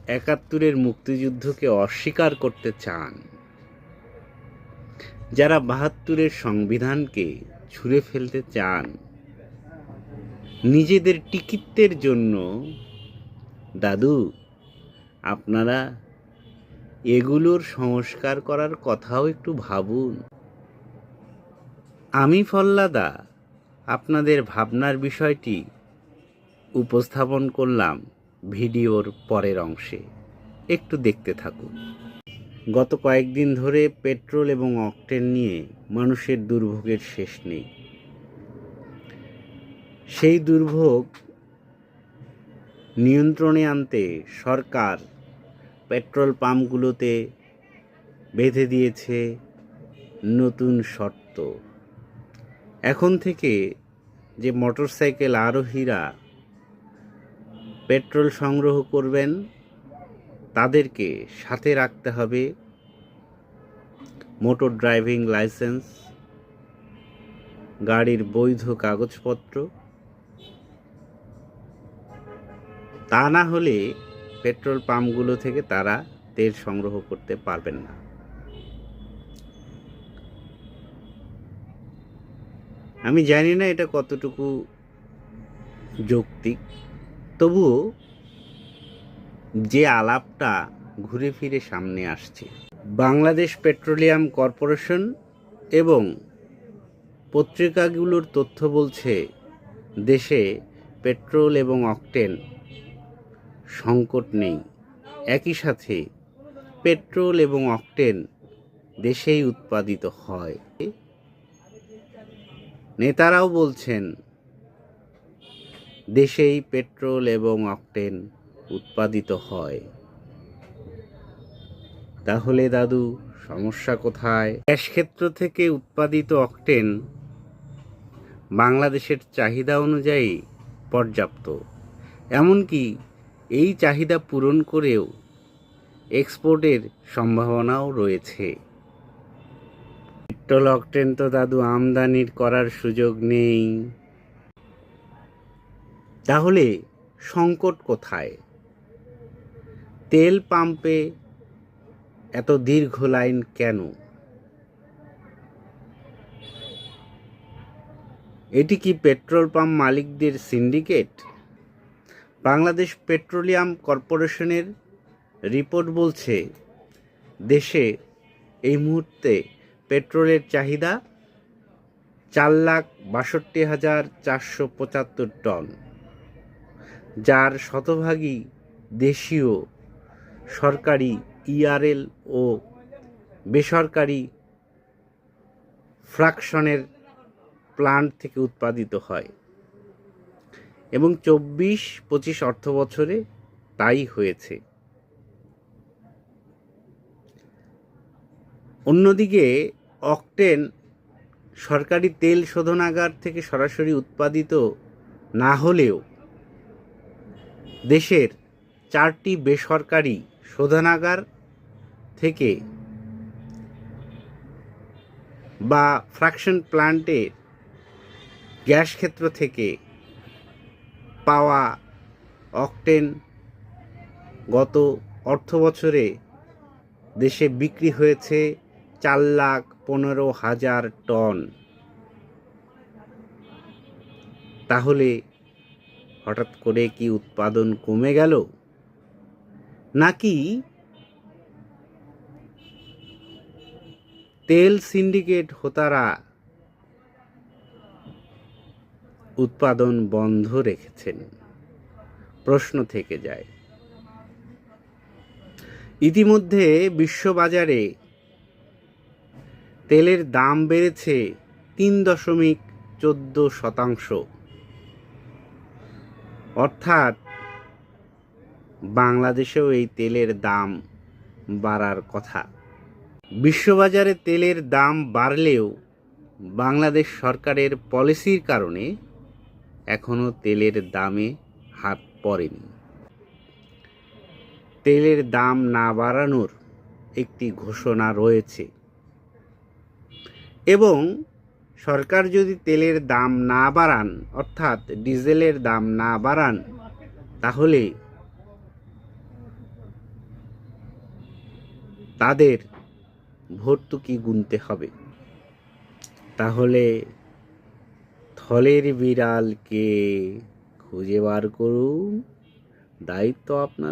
একাত্তরের মুক্তিযুদ্ধকে অস্বীকার করতে চান, যারা ৭২-এর সংবিধানকে ছুঁড়ে ফেলতে চান, নিজেদের টিকিটের জন্য দাদু আপনারা এগুলোর সংস্কার করার কথাও একটু ভাবুন। আমি ফল্লাদা আপনাদের ভাবনার বিষয়টি উপস্থাপন করলাম ভিডিওর পরের অংশে, একটু দেখতে থাকুন। গত কয়েকদিন ধরে পেট্রোল এবং অকটেন নিয়ে মানুষের দুর্ভোগের শেষ নেই। সেই দুর্ভোগ নিয়ন্ত্রণে আনতে সরকার পেট্রোল পাম্পগুলোতে বেঁধে দিয়েছে নতুন শর্ত। এখন থেকে যে মোটরসাইকেল আরোহীরা পেট্রোল সংগ্রহ করবেন তাদেরকে সাথে রাখতে হবে মোটর ড্রাইভিং লাইসেন্স, গাড়ির বৈধ কাগজপত্র। তা না হলে পেট্রোল পাম্পগুলো থেকে তারা তেল সংগ্রহ করতে পারবেন না। আমি জানি না এটা কতটুকু যৌক্তিক, তবুও যে আলাপটা ঘুরে ফিরে সামনে আসছে, বাংলাদেশ পেট্রোলিয়াম কর্পোরেশন এবং পত্রিকাগুলোর তথ্য বলছে দেশে পেট্রোল এবং অকটেন সংকট নেই। একই সাথে পেট্রোল এবং অকটেন দেশেই উৎপাদিত হয়। নেতারাও বলছেন দেশেই পেট্রোল এবং অকটেন উৎপাদিত হয়। তাহলে দাদু সমস্যা কোথায়? গ্যাস ক্ষেত্র থেকে উৎপাদিত অকটেন বাংলাদেশের চাহিদা অনুযায়ী পর্যাপ্ত, এমনকি এই চাহিদা পূরণ করেও এক্সপোর্টের সম্ভাবনাও রয়েছে। পেট্রোল অকটেন তো দাদু আমদানির করার সুযোগ নেই। তাহলে সংকট কোথায়? তেল পাম্পে এত দীর্ঘ লাইন কেন? এটি কি পেট্রোল পাম্প মালিকদের সিন্ডিকেট? বাংলাদেশ পেট্রোলিয়াম কর্পোরেশনের রিপোর্ট বলছে দেশে এই মুহূর্তে পেট্রোলের চাহিদা 4,62,475 টন, যার শতভাগই দেশীয় সরকারি ইআরএল ও বেসরকারি ফ্র্যাকশনের প্লান্ট থেকে উৎপাদিত হয় এবং 24-25 অর্থ বছরে তাই হয়েছে। অন্যদিকে অকটেন সরকারি তেল শোধনাগার থেকে সরাসরি উৎপাদিত না হলেও দেশের 4টি বেসরকারি শোধনাগার থেকে বা ফ্র্যাকশন প্ল্যান্টের গ্যাস ক্ষেত্র থেকে পাওয়া অকটেন গত অর্থ বছরে দেশে বিক্রি হয়েছে 4,15,000 টন। তাহলে হঠাৎ করে কি উৎপাদন কমে গেল, নাকি তেল সিন্ডিকেট হোতারা উৎপাদন বন্ধ রেখেছেন? প্রশ্ন থেকে যায়। ইতিমধ্যে বিশ্ববাজারে তেলের দাম বেড়েছে 3.14%, অর্থাৎ বাংলাদেশেও এই তেলের দাম বাড়ার কথা। বিশ্ববাজারে তেলের দাম বাড়লেও বাংলাদেশ সরকারের পলিসির কারণে এখনও তেলের দামে হাত পড়েনি। তেলের দাম না বাড়ানোর একটি ঘোষণা রয়েছে এবং সরকার যদি তেলের দাম না বাড়ান, অর্থাৎ ডিজেলের দাম না বাড়ান, তাহলে তাদের ভর্তুকি গুনতে হবে। তাহলে থলের বিড়ালকে খুঁজে বার করুন, দায়িত্ব আপনাদের।